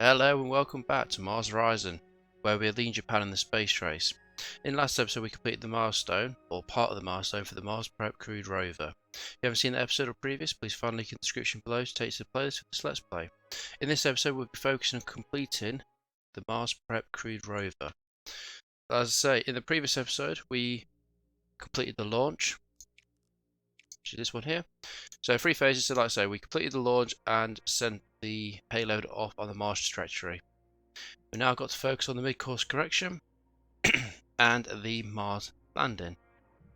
Hello and welcome back to Mars Horizon, where we are leading Japan in the space race. In last episode we completed the milestone, or part of the milestone, for the Mars Prep crewed rover. If you haven't seen that episode or previous, please find a link in the description below to take you to the playlist for this Let's Play. In this episode we'll be focusing on completing the Mars Prep crewed rover. As I say, in the previous episode we completed the launch, which is this one here. So 3 phases, so like I say, we completed the launch and sent the payload off on the Mars trajectory. We've now got to focus on the mid-course correction and the Mars landing.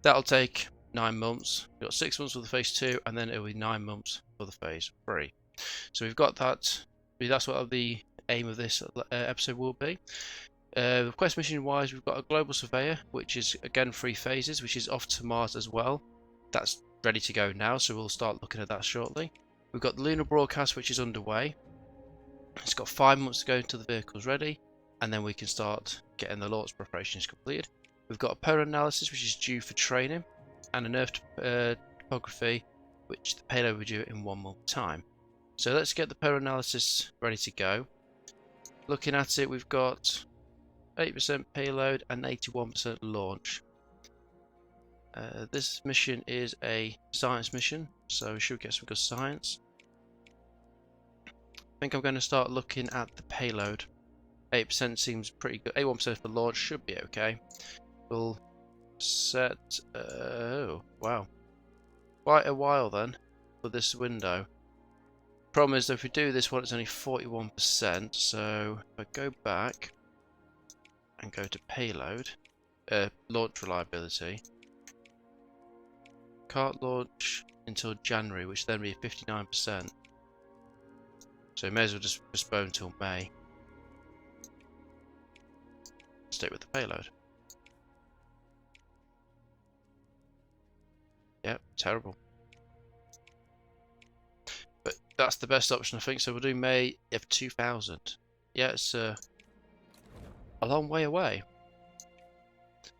That'll take 9 months. We've got 6 months for the phase 2 and then it'll be 9 months for the phase 3. So we've got that. That's what the aim of this episode will be. Quest mission wise, we've got a global surveyor, which is again 3 phases, which is off to Mars as well. That's ready to go now, so we'll start looking at that shortly. We've got the lunar broadcast, which is underway. It's got 5 months to go until the vehicle's ready, and then we can start getting the launch preparations completed. We've got a polar analysis, which is due for training, and an Earth topography, which the payload will do in 1 month time. So let's get the polar analysis ready to go. Looking at it, we've got 8% payload and 81% launch. This mission is a science mission, so we should get some good science. I think I'm going to start looking at the payload. 8% seems pretty good. 81% for launch should be okay. We'll set... oh, wow. Quite a while then for this window. Problem is that if we do this one, it's only 41%. So if I go back and go to payload, launch reliability. Can't launch until January, which then be 59%. So we may as well just postpone until May. Stick with the payload. Yep, terrible. But that's the best option, I think. So we'll do May of 2000. Yeah, it's a long way away.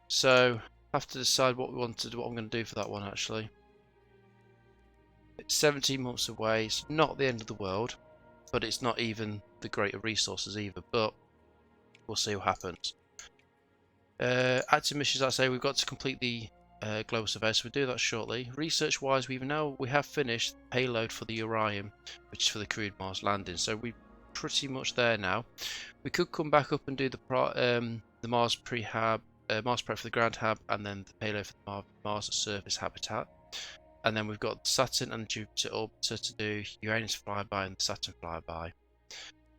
So have to decide what we want to do, what I'm going to do for that one actually. It's 17 months away. It's not the end of the world, but it's not even the greater resources either. But we'll see what happens. Active missions, I say, we've got to complete the global survey, so we'll do that shortly. Research wise, we have finished payload for the Orion, which is for the crewed Mars landing, so we're pretty much there now. We could come back up and do the Mars prehab, Mars prep for the ground hab, and then the payload for the Mars surface habitat. And then we've got Saturn and Jupiter orbiter to do Uranus flyby and the Saturn flyby.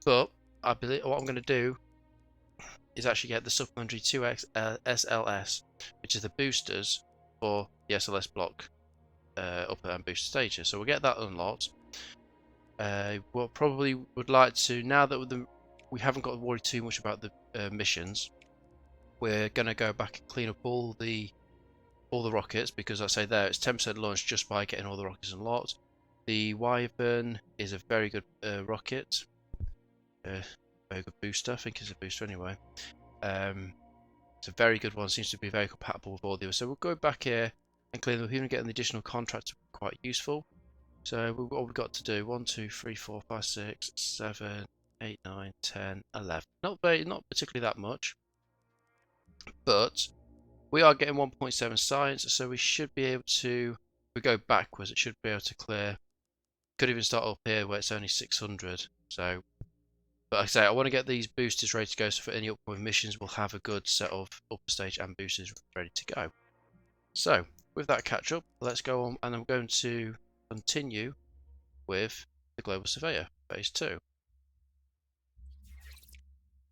But I believe what I'm going to do is actually get the supplementary 2x SLS, which is the boosters for the SLS block upper and booster stages. So we'll get that unlocked. We'll probably would like to, now that we haven't got to worry too much about the missions, we're going to go back and clean up all the rockets, because I say there it's 10% launch just by getting all the rockets unlocked. The Wyvern is a very good rocket, very good booster. I think it's a booster anyway. It's a very good one, seems to be very compatible with all the others. So we'll go back here and clean them up. Even getting the additional contracts quite useful. So what we've got to do: 1, 2, 3, 4, 5, 6, 7, 8, 9, 10, 11. Not particularly that much, but we are getting 1.7 science, so we should be able to. If we go backwards, it should be able to clear. Could even start up here where it's only 600. So, but like I say, I want to get these boosters ready to go, so for any upcoming missions, we'll have a good set of upper stage and boosters ready to go. So, with that catch up, let's go on, and I'm going to continue with the Global Surveyor Phase 2.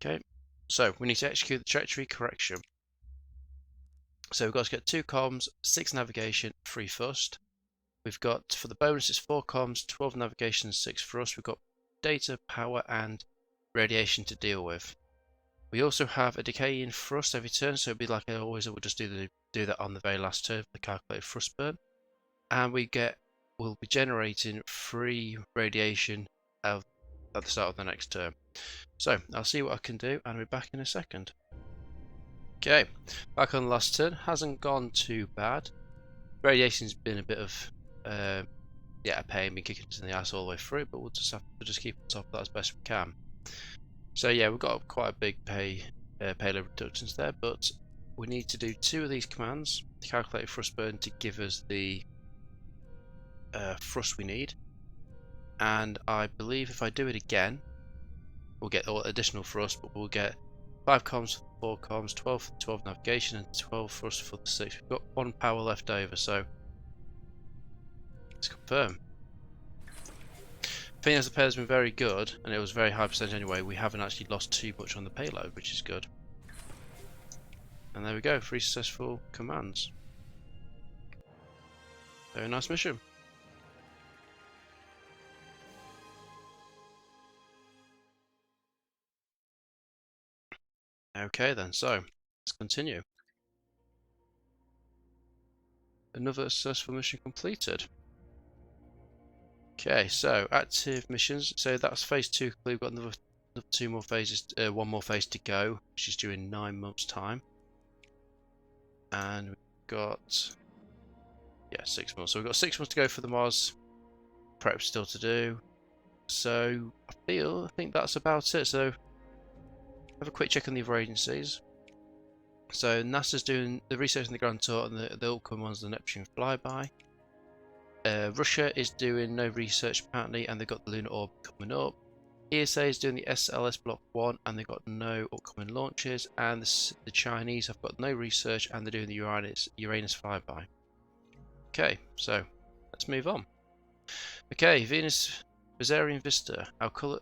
Okay, so we need to execute the trajectory correction. So we've got to get 2 comms, 6 navigation, 3 thrust. We've got, for the bonus, it's 4 comms, 12 navigation, 6 thrust. We've got data, power, and radiation to deal with. We also have a decay in thrust every turn, so it'll be like I always will just do that on the very last turn for the calculated thrust burn. And we'll be generating 3 radiation at the start of the next turn. So I'll see what I can do, and we'll be back in a second. Okay, back on the last turn. Hasn't gone too bad. Radiation's been a bit of a pain, been kicking us in the ass all the way through, but we'll just have to keep on top of that as best we can. So yeah, we've got quite a big payload reductions there, but we need to do 2 of these commands to calculate thrust burn to give us the thrust we need. And I believe if I do it again, we'll get additional thrust, but we'll get 5 comms for 4 comms, 12 for 12 navigation, and 12 thrust for the 6. We've got 1 power left over, so let's confirm. I think as the payload's been very good, and it was very high percentage anyway, we haven't actually lost too much on the payload, which is good. And there we go, 3 successful commands. Very nice mission. Okay then, so let's continue. Another successful mission completed. Okay, so active missions. So that's phase 2. We've got another 2 more phases, 1 more phase to go, which is due in 9 months' time. And we've got 6 months. So we've got 6 months to go for the Mars prep still to do. So I think that's about it. So have a quick check on the other agencies. So NASA's doing the research in the Grand Tour, and the upcoming one's the Neptune flyby. Russia is doing no research apparently, and they've got the lunar orbit coming up. ESA is doing the SLS Block 1, and they've got no upcoming launches. And the Chinese have got no research, and they're doing the Uranus flyby. Okay, so let's move on. Okay, Venus Visarion Vista. Our colour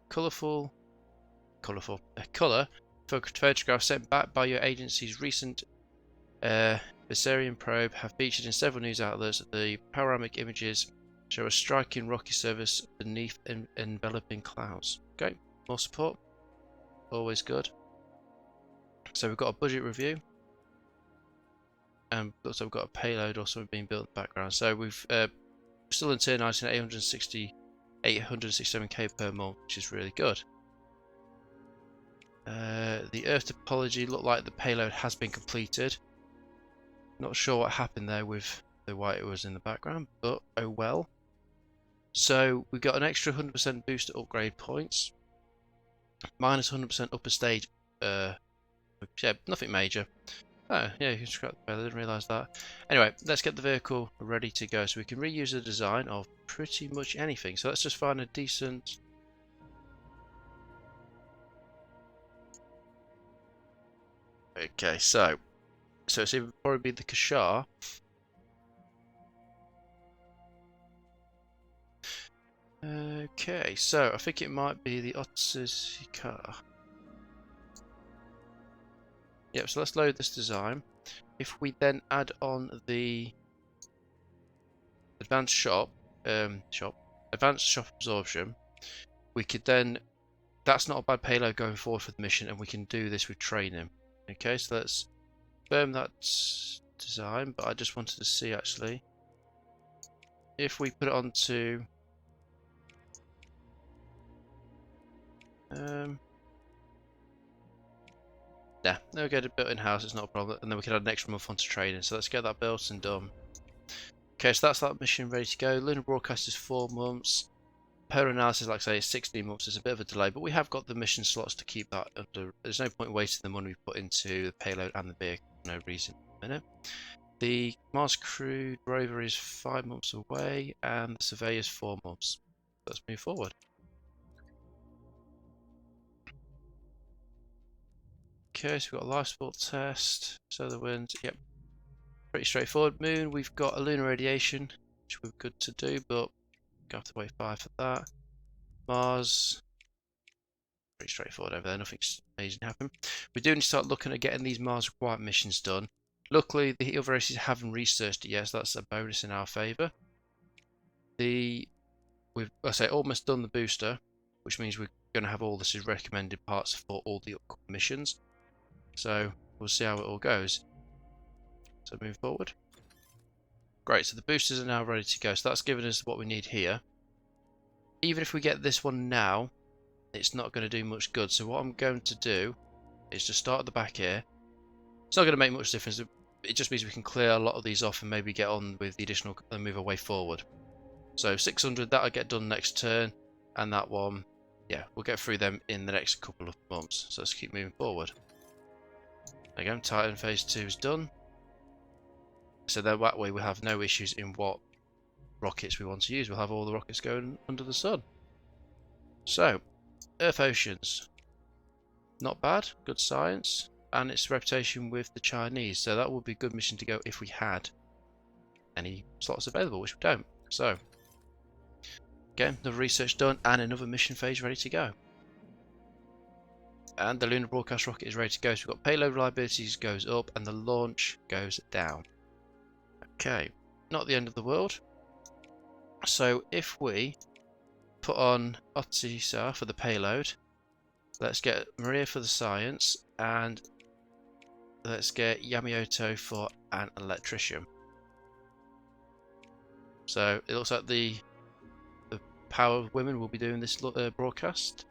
photographs sent back by your agency's recent Visarion probe have featured in several news outlets. The panoramic images show a striking rocky surface beneath enveloping clouds. Okay, more support, always good. So we've got a budget review, and also we've got a payload also being built in the background. So we've still internalising 867k per month, which is really good. The Earth topology looked like the payload has been completed. Not sure what happened there with the white it was in the background, but oh well. So we got an extra 100% booster upgrade points, minus 100% upper stage. Yeah, nothing major. Oh yeah, you can scrap the payload. I didn't realise that. Anyway, let's get the vehicle ready to go, so we can reuse the design of pretty much anything. So let's just find a decent. Okay, so it's either probably be the Kashar. Okay, so I think it might be the Otsuka. Yep, so let's load this design. If we then add on the advanced shop absorption, we could then, that's not a bad payload going forward for the mission, and we can do this with training. Okay, so let's confirm that design, but I just wanted to see actually if we put it onto yeah, they'll get it built in-house, it's not a problem, and then we can add an extra month onto training. So let's get that built and done. Okay, so that's that mission ready to go. Lunar broadcast is 4 months. Per analysis, like I say, is 16 months. It's a bit of a delay, but we have got the mission slots to keep that under. There's no point wasting the money we put into the payload and the vehicle. No reason in it. The Mars crewed rover is 5 months away, and the survey is 4 months. Let's move forward. Okay, so we've got a life support test, solar winds, yep, pretty straightforward. Moon, we've got a lunar radiation, which we're good to do, but we'll have to wait 5 for that. Mars, pretty straightforward over there, nothing's amazing happened. We do need to start looking at getting these Mars required missions done. Luckily, the other races haven't researched it yet, so that's a bonus in our favour. We've, almost done the booster, which means we're going to have all this as recommended parts for all the upcoming missions. So we'll see how it all goes. So move forward. Great, so the boosters are now ready to go. So that's given us what we need here. Even if we get this one now, it's not going to do much good. So what I'm going to do is just start at the back here. It's not going to make much difference. It just means we can clear a lot of these off and maybe get on with the additional and move our way forward. So 600, that'll get done next turn. And that one yeah, we'll get through them in the next couple of months. So let's keep moving forward. Again, Titan Phase 2 is done. So that way we'll have no issues in what rockets we want to use. We'll have all the rockets going under the sun. So, Earth Oceans. Not bad, good science. And its reputation with the Chinese. So that would be a good mission to go if we had any slots available, which we don't. So, again, the research done and another mission phase ready to go. And the lunar broadcast rocket is ready to go. So we've got payload reliability goes up and the launch goes down. Okay, not the end of the world. So if we put on Otisa for the payload, let's get Maria for the science, and let's get Yamamoto for an electrician. So it looks like the power of women will be doing this broadcast.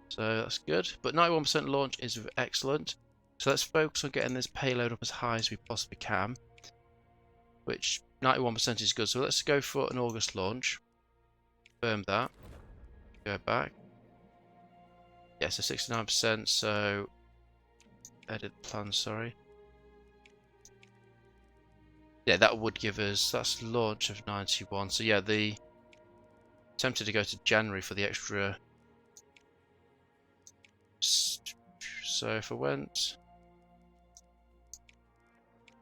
So that's good. But 91% launch is excellent. So let's focus on getting this payload up as high as we possibly can, which 91% is good. So let's go for an August launch. Confirm that. Go back. Yeah, so 69%. So edit plan, sorry. Yeah, that would give us, that's launch of 91. So yeah, the tempted to go to January for the extra. So if I went,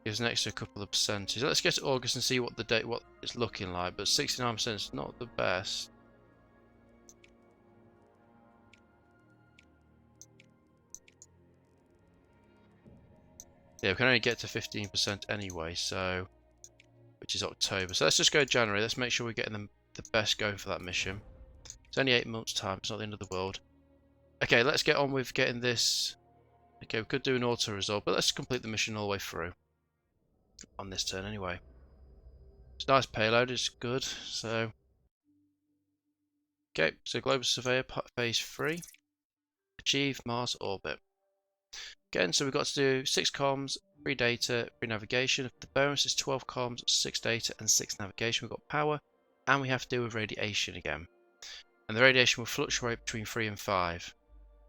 gives an extra couple of percentage. Let's get to August and see what the date, what it's looking like. But 69% is not the best. Yeah, we can only get to 15% anyway, so which is October. So let's just go January. Let's make sure we're getting the best going for that mission. It's only 8 months' time. It's not the end of the world. Okay, let's get on with getting this. Okay, we could do an auto result, but let's complete the mission all the way through on this turn anyway. It's nice payload. It's good. So okay, so Global Surveyor Phase 3. Achieve Mars orbit. Again, so we've got to do 6 comms, 3 data, 3 navigation. The bonus is 12 comms, 6 data, and 6 navigation. We've got power, and we have to deal with radiation again. And the radiation will fluctuate between 3 and 5.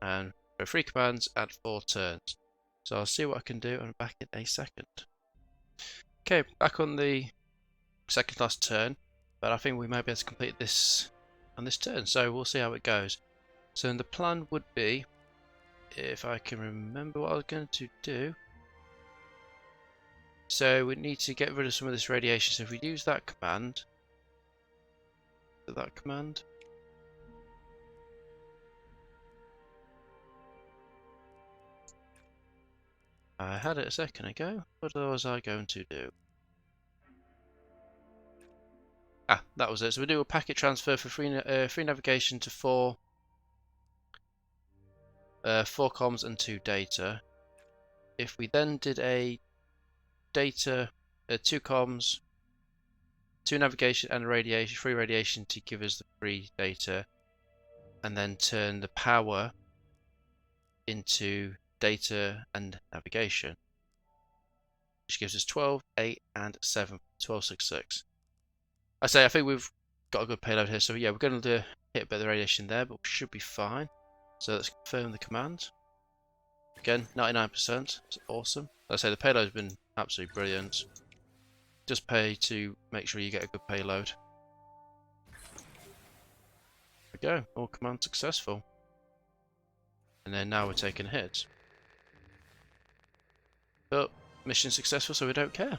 And for 3 commands at 4 turns. So I'll see what I can do, and I'm back in a second. Okay, back on the second last turn, but I think we might be able to complete this on this turn. So we'll see how it goes. So the plan would be, if I can remember what I was going to do. So we need to get rid of some of this radiation. So if we use that command, I had it a second ago. What was I going to do? Ah, that was it. So we do a packet transfer for free navigation to 4 comms and 2 data. If we then did a data, 2 comms, 2 navigation and radiation, free radiation to give us the free data, and then turn the power into data and navigation, which gives us 12, 8, and 7, 12, 6, 6. I think we've got a good payload here, so yeah, we're going to hit a bit of the radiation there, but we should be fine. So let's confirm the command. Again, 99%. It's awesome. Like I say, the payload's been absolutely brilliant. Just pay to make sure you get a good payload. There we go. All commands successful. And then now we're taking hits. But mission successful, so we don't care.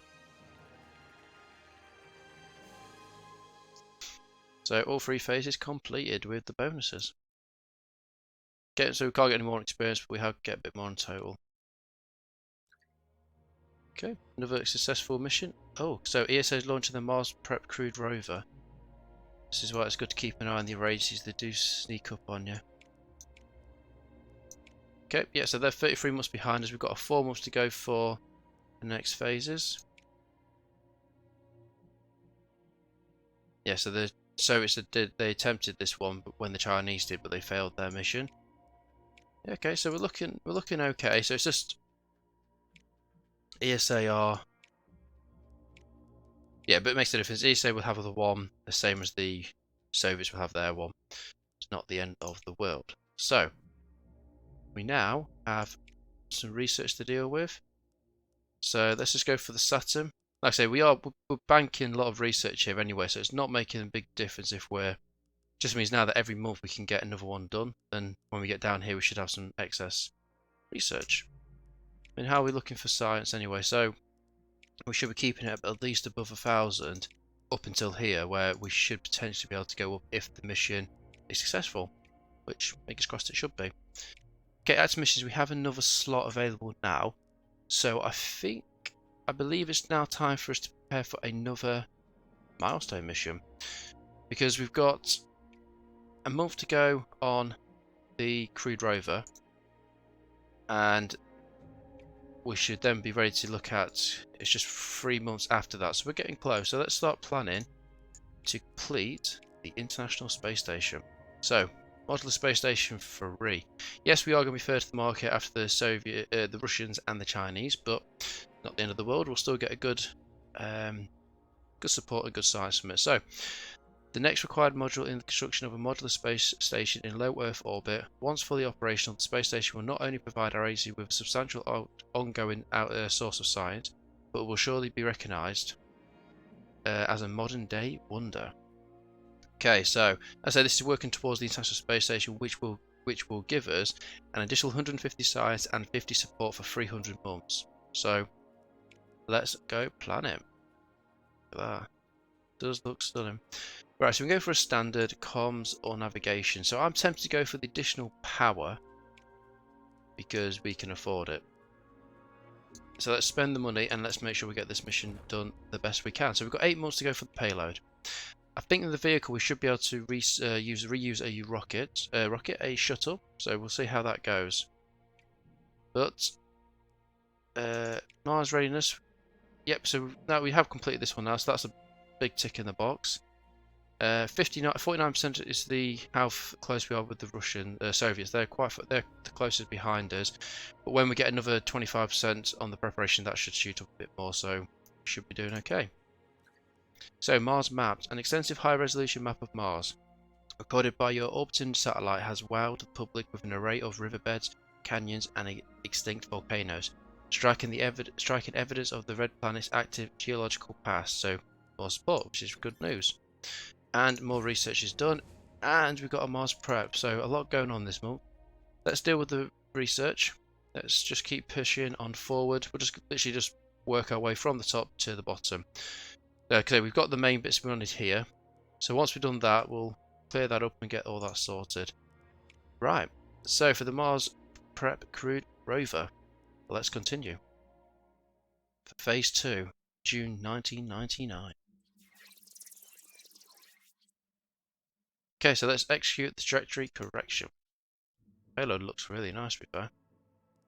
So all 3 phases completed with the bonuses. Okay, so we can't get any more experience, but we have get a bit more in total. Okay, another successful mission. Oh, so ESA is launching the Mars Prep Crewed Rover. This is why it's good to keep an eye on the races. They do sneak up on you. Okay, yeah, so they're 33 months behind us. We've got 4 months to go for the next phases. Yeah, so they attempted this one, but when the Chinese did, but they failed their mission. Yeah, okay, so we're looking okay. So it's just ESA are, yeah, but it makes a difference. ESA will have the one the same as the Soviets will have their one. It's not the end of the world. So we now have some research to deal with. So let's just go for the Saturn. Like I say, we're banking a lot of research here anyway, so it's not making a big difference if we're. Just means now that every month we can get another one done. Then when we get down here, we should have some excess research. I mean, how are we looking for science anyway? So we should be keeping it at least above 1,000 up until here, where we should potentially be able to go up if the mission is successful, which fingers crossed it should be. Okay, add to missions. We have another slot available now, so I believe it's now time for us to prepare for another milestone mission, because we've got a month to go on the crewed rover, and we should then be ready to look at. It's just 3 months after that, so we're getting close. So let's start planning to complete the International Space Station. So modular space station 3. Yes, we are going to be first to the market after the Russians and the Chinese, but not the end of the world. We'll still get a good support and good science from it. So the next required module in the construction of a modular space station in low Earth orbit. Once fully operational, the space station will not only provide our agency with a substantial ongoing source of science, but will surely be recognised as a modern day wonder. Okay, so as I say, this is working towards the International Space Station, which will give us an additional 150 science and 50 support for 300 months. So let's go plan it. Look at that. Does look stunning. Right, so we can go for a standard comms or navigation. So I'm tempted to go for the additional power because we can afford it. So let's spend the money and let's make sure we get this mission done the best we can. So we've got 8 months to go for the payload. I think in the vehicle we should be able to reuse a shuttle. So we'll see how that goes. But Mars readiness. Yep. So now we have completed this one now. So that's a big tick in the box. 49% is how close we are with the Russian Soviets. They're the closest behind us. But when we get another 25% on the preparation, that should shoot up a bit more. So we should be doing okay. So Mars mapped. An extensive high-resolution map of Mars, recorded by your orbiting satellite, has wowed the public with an array of riverbeds, canyons, and extinct volcanoes, striking evidence of the red planet's active geological past. So more support, which is good news. And more research is done, and we've got a Mars prep, so a lot going on this month. Let's deal with the research. Let's just keep pushing on forward. We'll just literally just work our way from the top to the bottom. Okay, we've got the main bits we wanted here, so once we've done that, we'll clear that up and get all that sorted. Right, so for the Mars prep crewed rover, let's continue. For phase 2, June 1999. Okay, so let's execute the trajectory correction. Payload looks really nice, to be fair.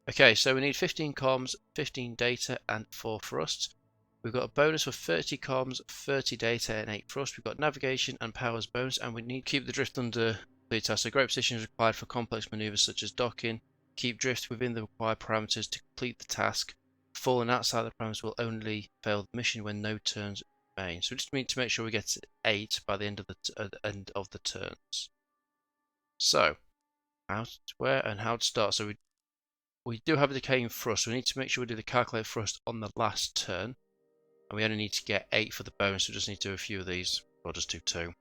Okay, so we need 15 comms, 15 data, and 4 thrusts. We've got a bonus for 30 comms, 30 data, and 8 thrust. We've got navigation and powers bonus, and we need to keep the drift under the task. So great position is required for complex maneuvers such as docking. Keep drift within the required parameters to complete the task. Falling outside the parameters will only fail the mission when no turns remain. So we just need to make sure we get 8 by the end of the turns. So where and how to start. So we do have a decaying thrust. So we need to make sure we do the calculate thrust on the last turn. And we only need to get 8 for the bonus, so we just need to do a few of these. We'll just do 2.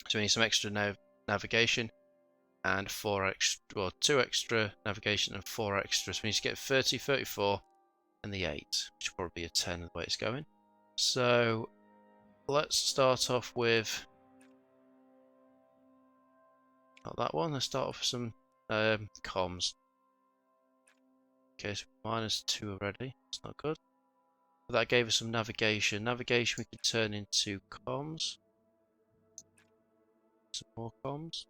So we need some extra navigation and 2 extra navigation and 4 extra. So we need to get 30, 34, and the 8, which will probably be a 10 the way it's going. So let's start off with not that one. Let's start off with some comms. Okay, so -2 already. That's not good. But that gave us some navigation. Navigation we can turn into comms. Some more comms.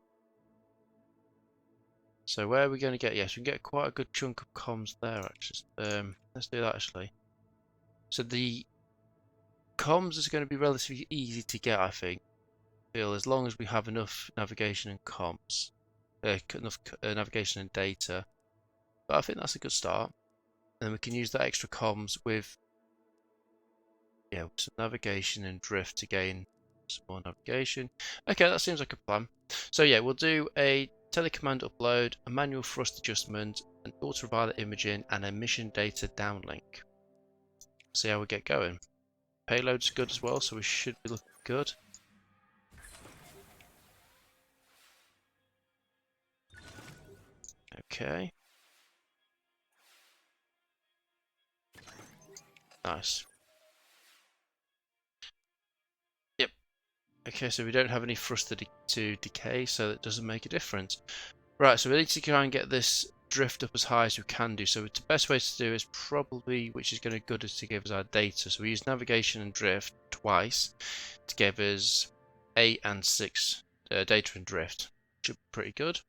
So where are we going to get? Yes, we can get quite a good chunk of comms there actually. Let's do that actually. So the comms is going to be relatively easy to get, I think. As long as we have enough navigation and comms. Enough navigation and data. But I think that's a good start. And then we can use that extra comms with some navigation and drift to gain Some more navigation. Okay, that seems like a plan. So yeah, we'll do a telecommand upload, a manual thrust adjustment, an ultraviolet imaging, and a mission data downlink. See how we get going. Payload's good as well, so we should be looking good. Okay. Nice. Yep. Okay, so we don't have any thrust to decay, so that doesn't make a difference. Right, so we need to try and get this drift up as high as we can do. So the best way to do is probably, which is going to be good, is to give us our data. So we use navigation and drift twice to give us 8 and 6 data and drift. Should be pretty good.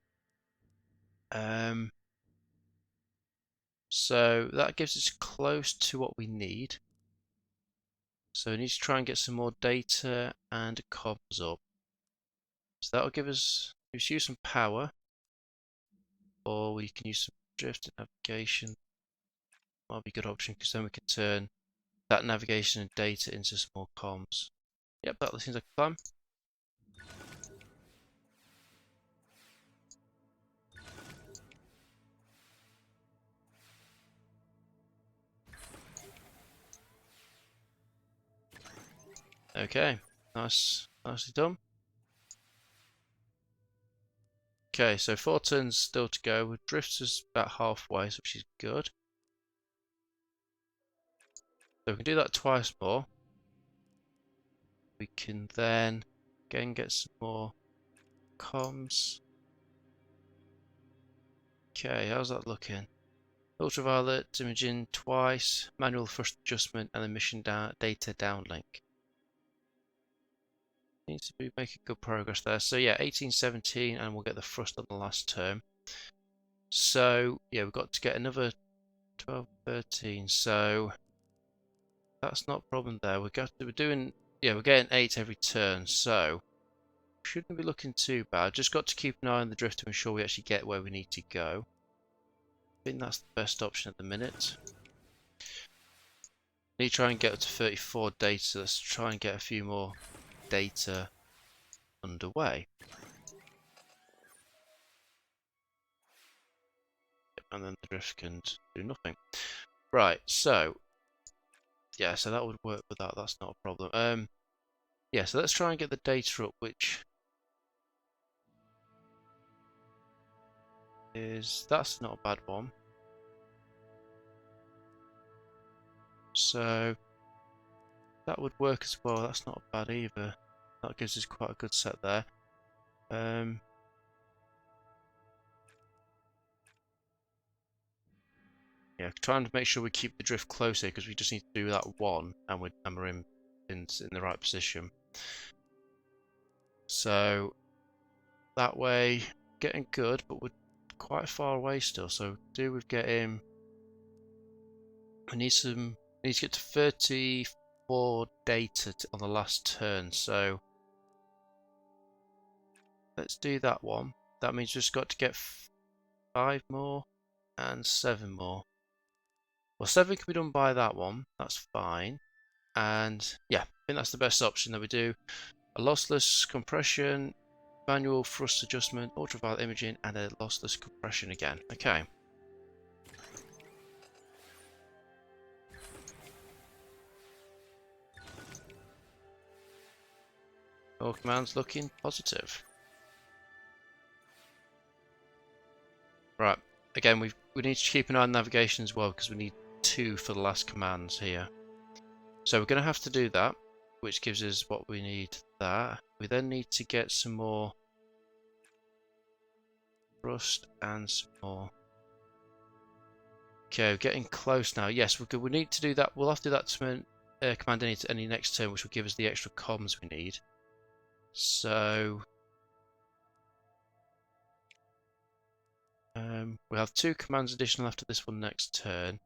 So that gives us close to what we need. So we need to try and get some more data and comms up. So that'll give us, use some power, or we can use some drift and navigation. Might be a good option because then we can turn that navigation and data into some more comms. Yep, that seems like a plan. Okay, nicely done. Okay, so 4 turns still to go. Drift's is about halfway, which is good. So we can do that twice more. We can then again get some more comms. Okay, how's that looking? Ultraviolet imaging twice, manual thrust adjustment, and the mission data downlink. Needs to be making good progress there. So yeah, 18, 17, and we'll get the thrust on the last turn. So yeah, we've got to get another 12, 13. So that's not a problem there. We're getting 8 every turn. So shouldn't be looking too bad. Just got to keep an eye on the drift to ensure we actually get where we need to go. I think that's the best option at the minute. Need to try and get up to 34 data. So let's try and get a few more data underway. And then the drift can do nothing. Right, so yeah, so that would work with that. That's not a problem. Yeah, so let's try and get the data up, which is, that's not a bad one. So that would work as well. That's not bad either. That gives us quite a good set there. Yeah, trying to make sure we keep the drift closer because we just need to do that one, and we're in the right position. So that way, getting good, but we're quite far away still. So do with getting. We need to get to 34 data on the last turn. So let's do that one. That means we've just got to get 5 more and 7 more. Well, 7 can be done by that one. That's fine. And yeah, I think that's the best option that we do. A lossless compression, manual thrust adjustment, ultraviolet imaging, and a lossless compression again. Okay. All commands looking positive. Right. Again, we need to keep an eye on navigation as well because we need 2 for the last commands here. So we're going to have to do that, which gives us what we need there. We then need to get some more thrust and some more. Okay, we're getting close now. Yes, we're good. We need to do that. We'll have to do that to command any next turn, which will give us the extra comms we need. So we'll have 2 commands additional after this one next turn.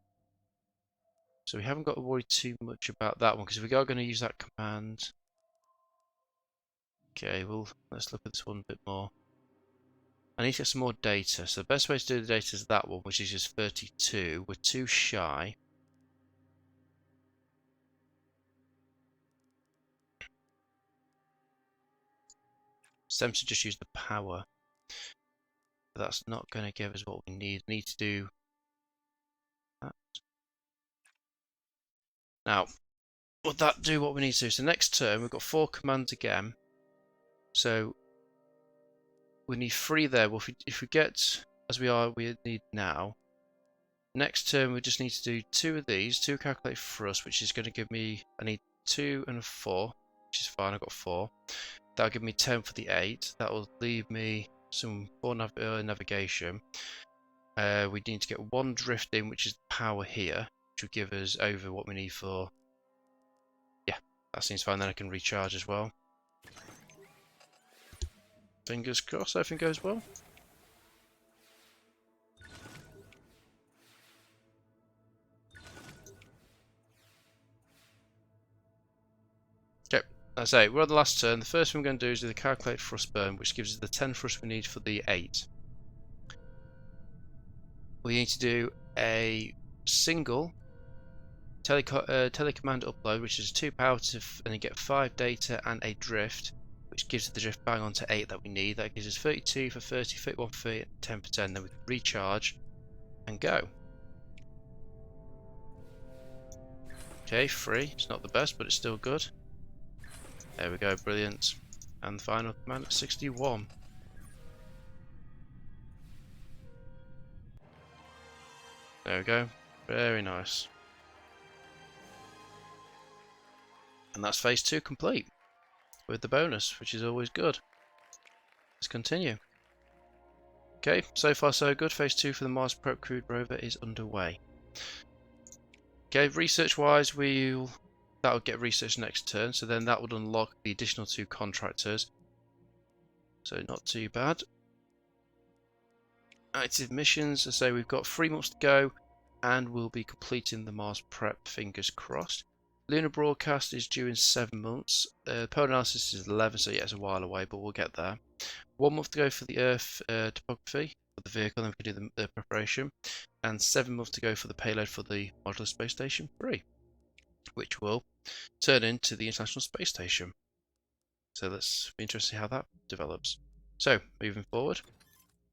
So we haven't got to worry too much about that one because if we are going to use that command. Okay, well, let's look at this one a bit more. I need to get some more data. So the best way to do the data is that one, which is just 32. We're too shy. It's tempting to just use the power. But that's not going to give us what we need. We need to do that. Now, would that do what we need to do? So next turn, we've got 4 commands again. So we need 3 there. Well, if we get as we need now. Next turn, we just need to do 2 of these, 2 calculated thrust, which is going to give me, I need 2 and a 4, which is fine, I've got 4. That'll give me 10 for the 8. That will leave me some 4 navigation. We need to get 1 drift in, which is power here, which will give us over what we need for. Yeah, that seems fine. Then I can recharge as well. Fingers crossed, everything goes well. Okay, as I say, we're on the last turn. The first thing we're going to do is do the calculated thrust burn, which gives us the 10 thrust we need for the 8. We need to do a single telecommand upload, which is 2 power and then get 5 data and a drift, which gives the drift bang onto 8 that we need. That gives us 32 for 30, 31 for 30, 10 for 10. Then we can recharge and go. Okay, 3. It's not the best, but it's still good. There we go, brilliant. And the final command at 61. There we go, very nice. And that's phase 2 complete with the bonus, which is always good. Let's continue. Okay, so far so good. Phase 2 for the Mars Prep Crewed Rover is underway. Okay, research wise, that'll get research next turn, so then that would unlock the additional 2 contractors. So not too bad. Active missions, as I say, we've got 3 months to go, and we'll be completing the Mars Prep, fingers crossed. Lunar broadcast is due in 7 months. Polar analysis is 11, so yeah, it's a while away, but we'll get there. 1 month to go for the Earth topography for the vehicle, then we can do the preparation, and 7 months to go for the payload for the modular space station 3, which will turn into the International Space Station. So let's be interested to see how that develops. So moving forward,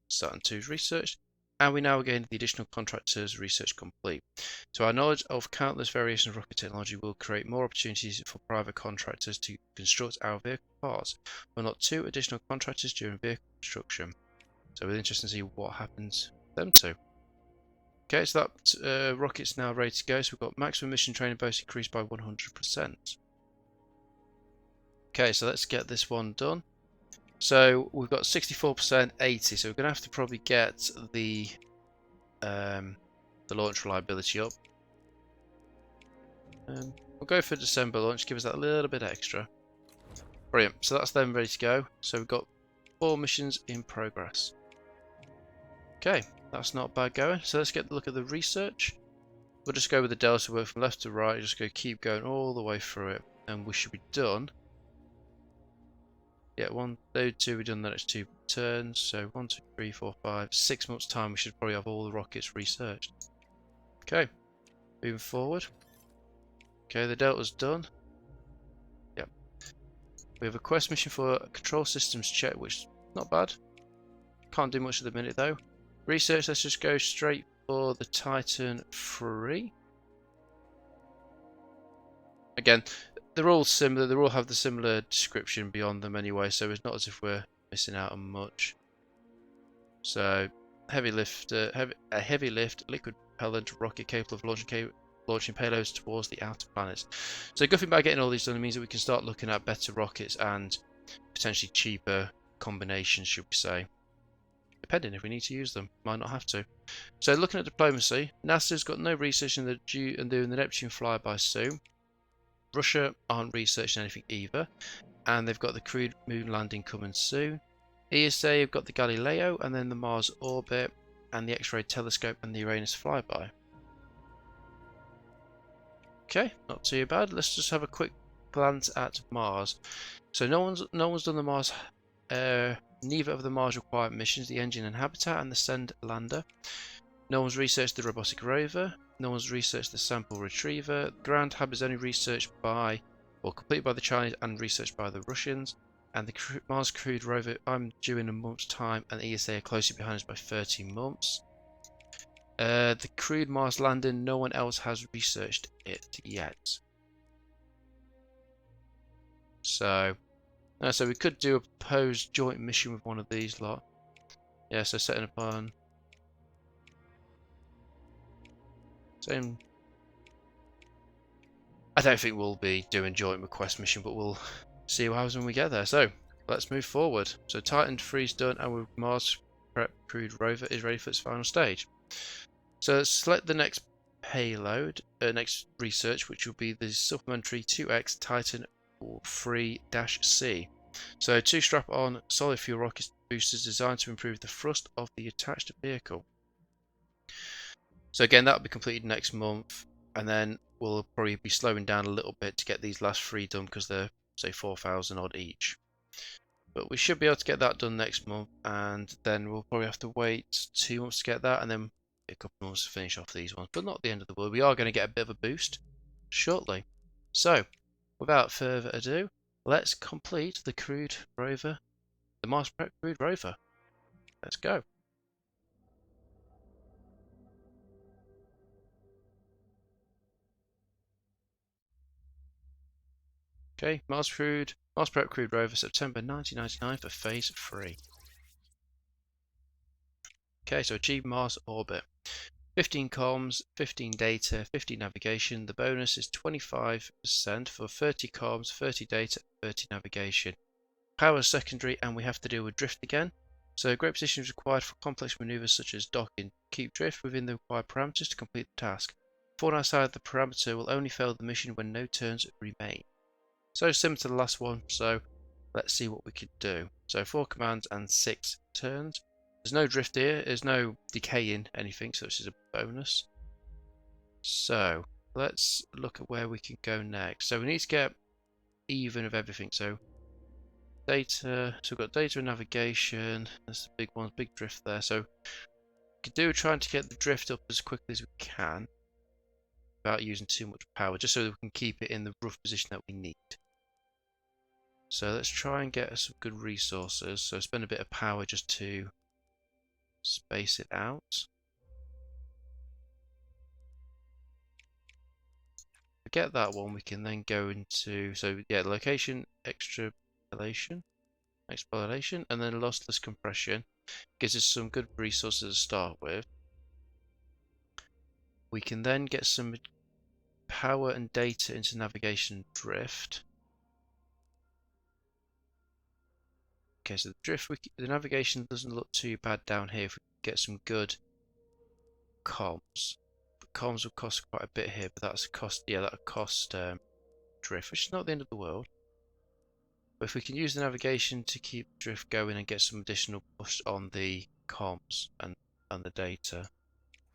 starting to research. And we now gain the additional contractors research complete. So our knowledge of countless variations of rocket technology will create more opportunities for private contractors to construct our vehicle parts. We'll not 2 additional contractors during vehicle construction. So we're interested to see what happens to them too. Okay, so that rocket's now ready to go. So we've got maximum mission training bonus increased by 100%. Okay, so let's get this one done. So we've got 64%, 80. So we're going to have to probably get the launch reliability up. We'll go for December launch, give us that little bit extra. Brilliant. So that's them ready to go. So we've got 4 missions in progress. Okay, that's not bad going. So let's get a look at the research. We'll just go with the delta work from left to right. Just go keep going all the way through it, and we should be done. Yeah, 1, 2, we've done the next 2 turns. So 1, 2, 3, 4, 5, 6 months time, we should probably have all the rockets researched. Okay, moving forward. Okay, the delta's done. Yep. We have a quest mission for a control systems check, which is not bad. Can't do much at the minute though. Research, let's just go straight for the Titan 3. Again, they're all similar, they all have the similar description beyond them anyway, so it's not as if we're missing out on much. So, heavy lift, liquid propellant rocket capable of launching payloads towards the outer planets. So, good thing about getting all these done means that we can start looking at better rockets and potentially cheaper combinations, should we say. Depending if we need to use them, might not have to. So, looking at diplomacy, NASA's got no research in doing the Neptune flyby soon. Russia aren't researching anything either, and they've got the crewed moon landing coming soon. ESA have got the Galileo, and then the Mars orbit, and the X-ray telescope, and the Uranus flyby. Okay, not too bad. Let's just have a quick glance at Mars. So no one's done the Mars. Neither of the Mars required missions, the engine and habitat, and the send lander. No one's researched the robotic rover. No one's researched the sample retriever. Ground hab is only researched by, or completed by the Chinese and researched by the Russians. And the Mars crewed rover, I'm due in a month's time, and the ESA are closely behind us by 30 months. The crewed Mars landing, no one else has researched it yet. So we could do a proposed joint mission with one of these lot. Yeah, so setting up on same. I don't think we'll be doing joint request mission, but we'll see what happens when we get there. So let's move forward. So Titan 3 is done, and Mars prep crewed rover is ready for its final stage. So let's select the next payload, next research, which will be the supplementary 2X Titan 3-C. So 2 strap-on solid fuel rocket boosters designed to improve the thrust of the attached vehicle. So again, that will be completed next month, and then we'll probably be slowing down a little bit to get these last 3 done because they're, say, 4,000 odd each. But we should be able to get that done next month, and then we'll probably have to wait 2 months to get that, and then a couple of months to finish off these ones. But not the end of the world. We are going to get a bit of a boost shortly. So, without further ado, let's complete the crewed rover, the Mars Prep crewed rover. Let's go. Okay, Mars Prep crewed rover, September 1999 for phase 3. Okay, so achieve Mars orbit. 15 comms, 15 data, 15 navigation. The bonus is 25% for 30 comms, 30 data, 30 navigation. Power secondary, and we have to deal with drift again. So great position is required for complex maneuvers such as docking. Keep drift within the required parameters to complete the task. Falling outside of the parameter will only fail the mission when no turns remain. So similar to the last one, so let's see what we could do. So 4 commands and 6 turns. There's no drift here, there's no decaying anything, so this is a bonus. So let's look at where we can go next. So we need to get even of everything. So data, so we've got data and navigation. That's the big one, big drift there. So we could do trying to get the drift up as quickly as we can without using too much power, just so that we can keep it in the rough position that we need. So let's try and get some good resources. So spend a bit of power just to space it out. Get that one, we can then go into, so yeah, location exploration, and then lossless compression gives us some good resources to start with. We can then get some power and data into navigation drift. Okay, so the drift, the navigation doesn't look too bad down here if we get some good comms. But comms will cost quite a bit here, but that's cost, yeah, that'll cost drift, which is not the end of the world. But if we can use the navigation to keep drift going and get some additional push on the comms and the data.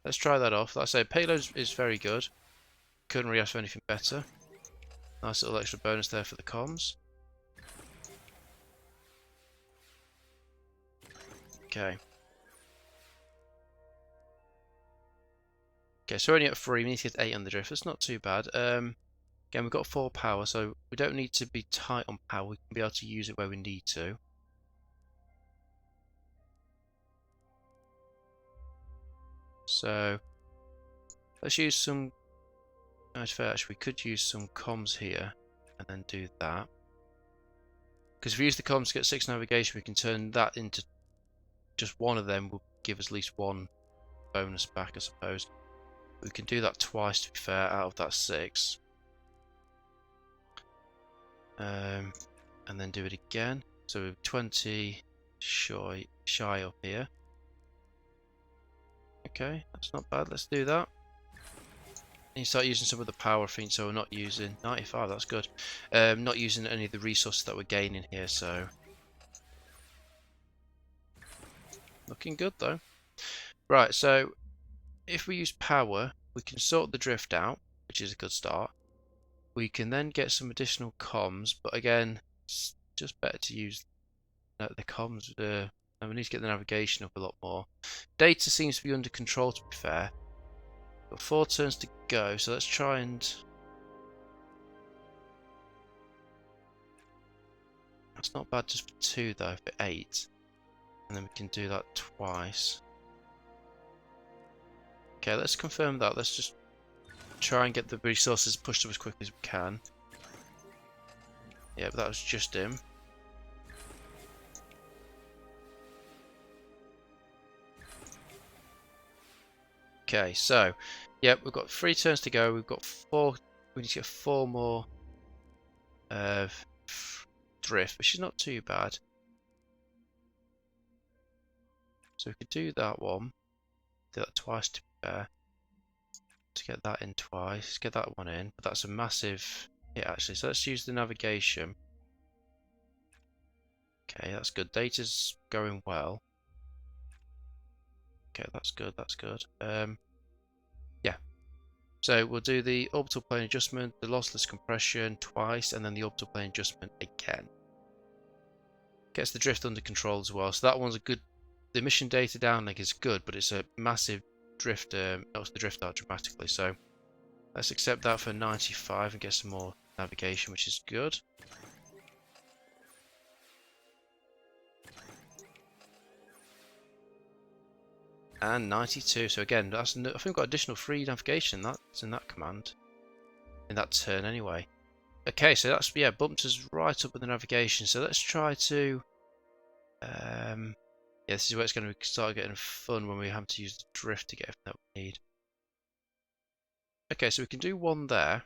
Let's try that off. Like I say, payload is very good. Couldn't really ask for anything better. Nice little extra bonus there for the comms. Okay. Okay, so we're only at 3. We need to get 8 on the drift. That's not too bad. Again, we've got 4 power, so we don't need to be tight on power. We can be able to use it where we need to. So let's use some. Actually, we could use some comms here and then do that. Because if we use the comms to get 6 navigation, we can turn that into just one of them. Will give us at least 1 bonus back, I suppose. We can do that twice, to be fair, out of that 6. And then do it again. So we're 20 shy up here. Okay, that's not bad. Let's do that. And you start using some of the power things, so we're not using 95. That's good. Not using any of the resources that we're gaining here, so looking good though. Right, so if we use power, we can sort the drift out, which is a good start. We can then get some additional comms, but again, it's just better to use the comms. And we need to get the navigation up a lot more. Data seems to be under control, to be fair. Got 4 turns to go, so let's try and That's not bad just for 2 though, for 8. And then we can do that twice. Okay, let's confirm that. Let's just try and get the resources pushed up as quickly as we can. Yeah, but that was just him. Okay, so, yep, we've got 3 turns to go. We've got 4. We need to get 4 more drift, which is not too bad. So we could do that one. Do that twice to be fair. To get that in twice. Get that one in. But that's a massive hit actually. So let's use the navigation. Okay, that's good. Data's going well. Okay, that's good. That's good. Yeah. So we'll do the orbital plane adjustment, the lossless compression twice, and then the orbital plane adjustment again. Gets the drift under control as well. So that one's a good. The emission data downlink is good, but it's a massive drift. Knocks the drift out dramatically. So let's accept that for 95 and get some more navigation, which is good. And 92. So again, that's I think we've got additional free navigation. That's in that command, in that turn anyway. Okay, so that's bumped us right up with the navigation. So let's try to. Yeah, this is where it's going to start getting fun when we have to use the drift to get everything that we need. Okay, so we can do one there.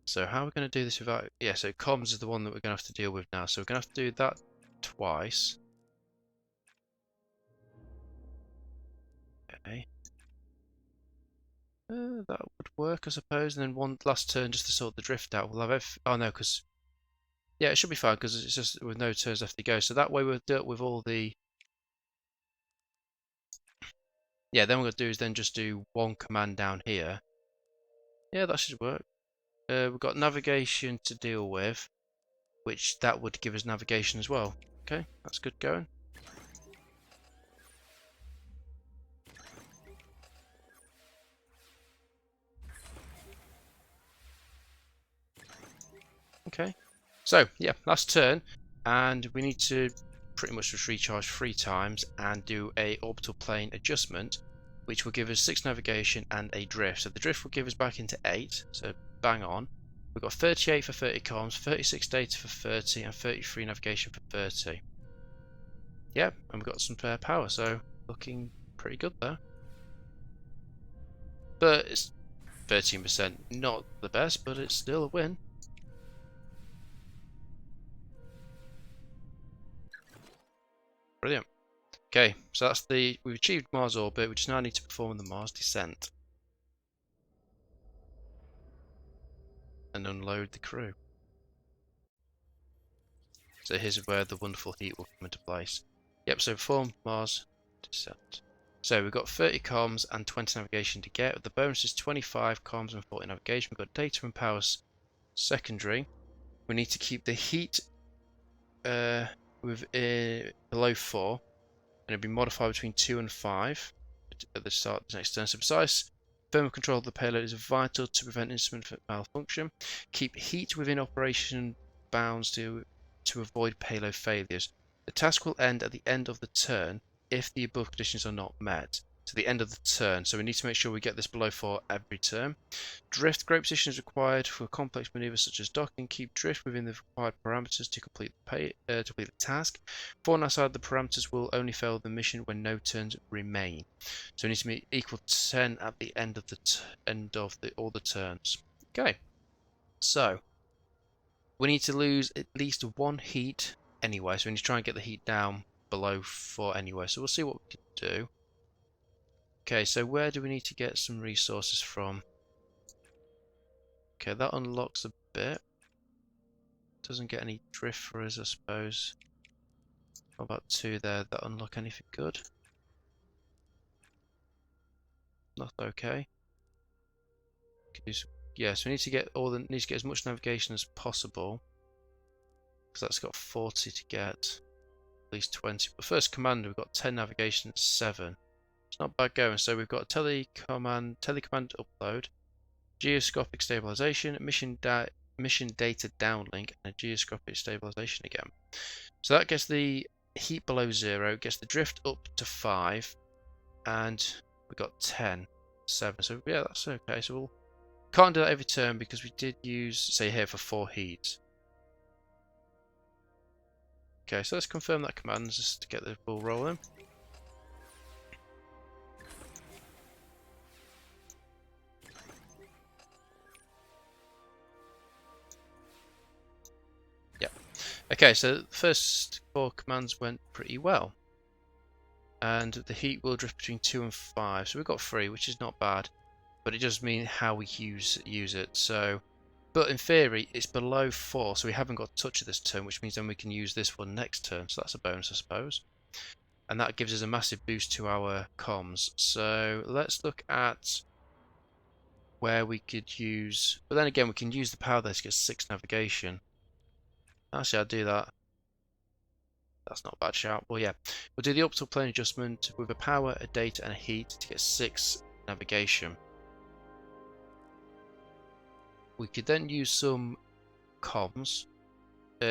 So how are we going to do this without... Yeah, so comms is the one that we're going to have to deal with now. So we're going to have to do that twice. Okay. That would work, I suppose. And then one last turn just to sort the drift out. We'll have... Oh, no, because... Yeah, it should be fine because it's just with no turns left to go. So that way we've dealt with all the... Yeah, then what we're going to do is then just do one command down here. Yeah, that should work. We've got navigation to deal with, which that would give us navigation as well. Okay, that's good going. Okay, so yeah, last turn, and we need to pretty much just recharge 3 times and do a orbital plane adjustment, which will give us 6 navigation and a drift. So the drift will give us back into 8, so bang on. We've got 38 for 30 comms, 36 data for 30, and 33 navigation for 30. Yeah, and we've got some spare power, so looking pretty good there. But it's 13%, not the best, but it's still a win. Brilliant. Okay, so that's we've achieved Mars orbit. We just now need to perform the Mars descent and unload the crew. So here's where the wonderful heat will come into place. Yep, so perform Mars descent. So we've got 30 comms and 20 navigation to get. The bonus is 25 comms and 40 navigation. We've got data and power secondary. We need to keep the heat below 4. And it'll be modified between 2 and 5 at the start of the next turn. So precise thermal control of the payload is vital to prevent instrument malfunction. Keep heat within operation bounds to avoid payload failures. The task will end at the end of the turn if the above conditions are not met. To the end of the turn, so we need to make sure we get this below 4 every turn. Drift great position is required for complex maneuvers such as docking. Keep drift within the required parameters to complete the task. Falling outside the parameters will only fail the mission when no turns remain. So we need to be equal to 10 at the end of all the turns. Okay, so we need to lose at least 1 heat anyway. So we need to try and get the heat down below 4 anyway. So we'll see what we can do. Okay, so where do we need to get some resources from? Okay, that unlocks a bit. Doesn't get any drift for us, I suppose. What about 2 there? That unlock anything good? Not okay. Yeah, so we need to get as much navigation as possible. Because that's got 40 to get. At least 20. But first commander, we've got 10 navigation at 7. It's not bad going. So we've got telecommand upload, geoscopic stabilization, mission mission data downlink and a gyroscopic stabilization again. So that gets the heat below 0, gets the drift up to 5, and we got 10, 7. So yeah, that's okay. So we'll can't do that every turn because we did use, say here, for 4 heats. Okay, so let's confirm that command just to get the ball rolling. Yeah. Okay, so the first 4 commands went pretty well. And the heat will drift between 2 and 5. So we've got 3, which is not bad. But it does mean how we use it. So, but in theory, it's below 4, so we haven't got touch of this turn, which means then we can use this one next turn. So that's a bonus, I suppose. And that gives us a massive boost to our comms. So let's look at where we could use. But then again, we can use the power there to get 6 navigation. Actually, I'll do that. That's not a bad shout. Well, yeah, we'll do the orbital plane adjustment with a power, a data, and a heat to get 6 navigation. We could then use some comms,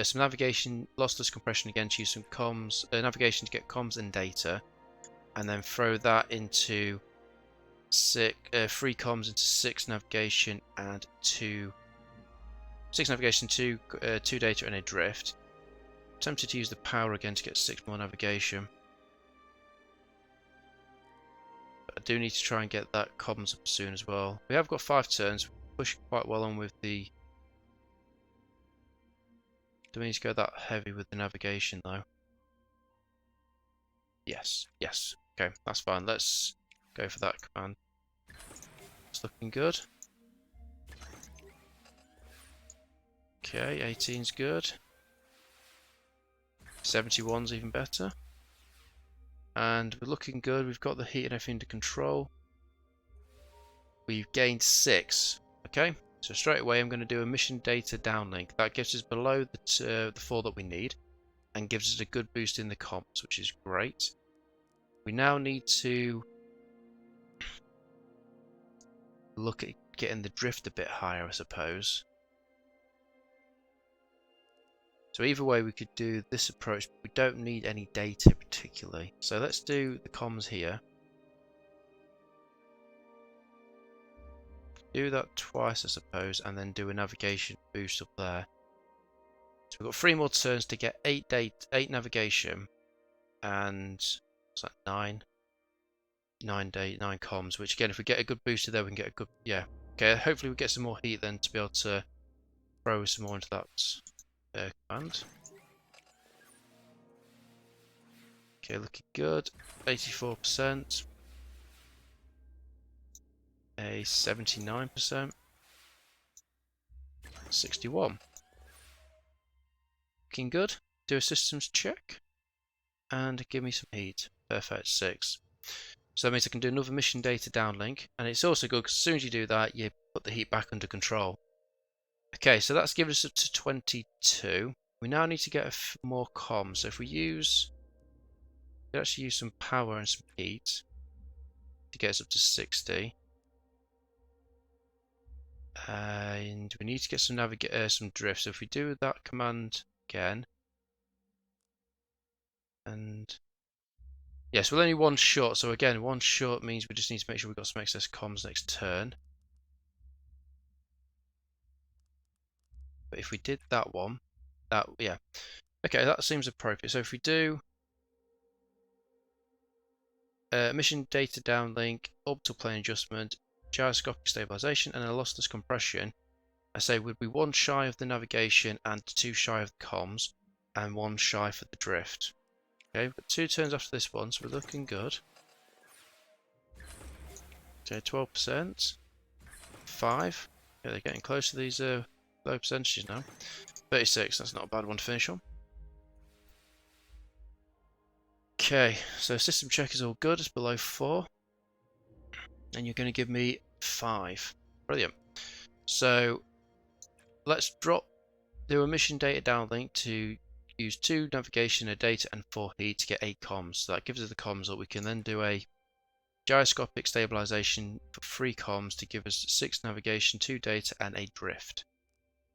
some navigation, lossless compression again to use some comms, navigation to get comms and data, and then throw that into 3 comms into 6 navigation and 2 navigation, 2 data and a drift. Tempted to use the power again to get 6 more navigation. But I do need to try and get that comms up soon as well. We have got 5 turns. We're pushing quite well on with the. Do we need to go that heavy with the navigation though? Yes, yes. Okay, that's fine. Let's go for that command. It's looking good. Okay, 18's good. 71's even better. And we're looking good. We've got the heat and everything under control. We've gained 6. Okay, so straight away I'm going to do a mission data downlink. That gives us below the 4 that we need and gives us a good boost in the comps, which is great. We now need to look at getting the drift a bit higher, I suppose. So either way we could do this approach, but we don't need any data particularly. So let's do the comms here. Do that twice, I suppose, and then do a navigation boost up there. So we've got 3 more turns to get 8 navigation, and what's that, 9 comms. Which again, if we get a good booster there, we can get a good, yeah. Okay, hopefully we get some more heat then to be able to throw some more into that command. Okay, looking good. 84%. A 79%. 61. Looking good. Do a systems check. And give me some heat. Perfect, 6. So that means I can do another mission data downlink. And it's also good because as soon as you do that, you put the heat back under control. Okay, so that's given us up to 22. We now need to get more comms. So if we actually use some power and some heat to get us up to 60. And we need to get some drift. So if we do that command again, and yes, with only 1 shot. So again, 1 shot means we just need to make sure we've got some excess comms next turn. But if we did that one, yeah, okay, that seems appropriate. So if we do mission data downlink, orbital plane adjustment, gyroscopic stabilization, and a lossless compression, I say we'd be 1 shy of the navigation and 2 shy of the comms, and 1 shy for the drift. Okay, we've got 2 turns after this one, so we're looking good. Okay, 12%, 5. Yeah, they're getting close to these low percentages now. 36, that's not a bad one to finish on. Okay, so system check is all good, it's below 4. And you're going to give me 5. Brilliant. So let's do a mission data downlink to use 2 navigation, a data, and 4 heat to get 8 comms. So that gives us the comms up. We can then do a gyroscopic stabilization for 3 comms to give us 6 navigation, 2 data, and a drift.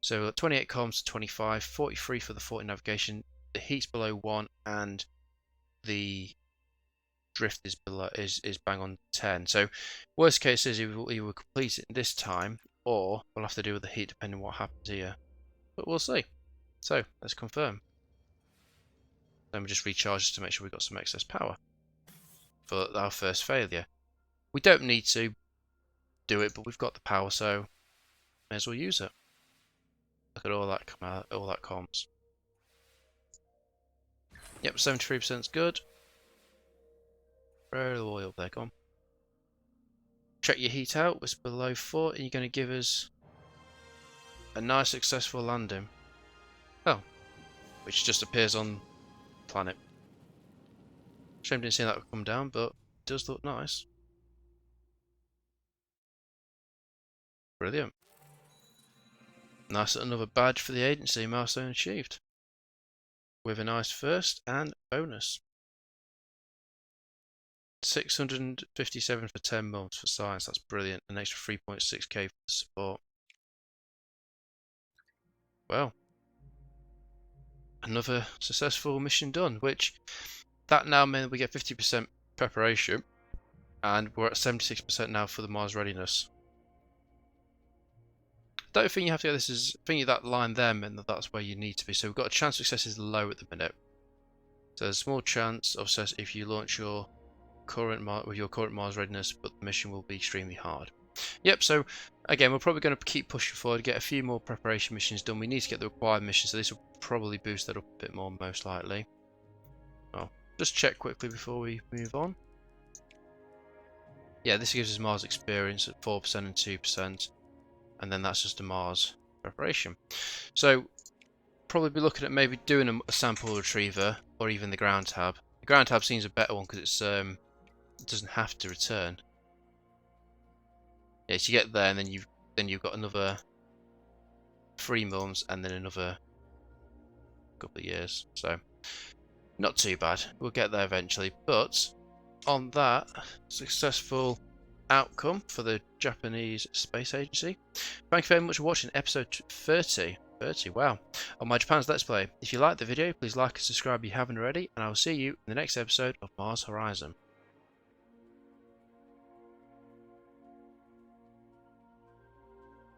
So 28 comms to 25, 43 for the 40 navigation. The heat's below 1, and the drift is below is bang on 10. So worst case is he will complete it this time, or we'll have to do with the heat depending on what happens here. But we'll see. So let's confirm. Then we just recharge this to make sure we've got some excess power for our first failure. We don't need to do it, but we've got the power, so may as well use it. Look at all that come out, all that comms. Yep, 73% is good. Where are the oil? They're gone. Check your heat out. It's below 4, and you're going to give us a nice successful landing. Oh, which just appears on the planet. Shame didn't see that would come down, but it does look nice. Brilliant. Nice, another badge for the agency, milestone achieved. With a nice first and bonus. 657 for 10 months for science, that's brilliant. An extra 3.6k for the support. Well, another successful mission done, which that now means we get 50% preparation, and we're at 76% now for the Mars readiness. Don't think you have to go. This is thinking that line there meant that's where you need to be. So we've got a chance of success is low at the minute. So there's a small chance of success if you launch your current Mars readiness, but the mission will be extremely hard. Yep. So again, we're probably going to keep pushing forward, get a few more preparation missions done. We need to get the required missions, so this will probably boost that up a bit more, most likely. Well, just check quickly before we move on. Yeah, this gives us Mars experience at 4% and 2%. And then that's just a Mars preparation. So probably be looking at maybe doing a sample retriever or even the ground tab. The ground tab seems a better one because it doesn't have to return. Yeah, so you get there and then you've got another 3 months and then another couple of years. So not too bad. We'll get there eventually. But on that successful outcome for the Japanese Space Agency. Thank you very much for watching episode 30. Wow. On my Japan's Let's Play. If you liked the video, please like and subscribe if you haven't already, and I will see you in the next episode of Mars Horizon.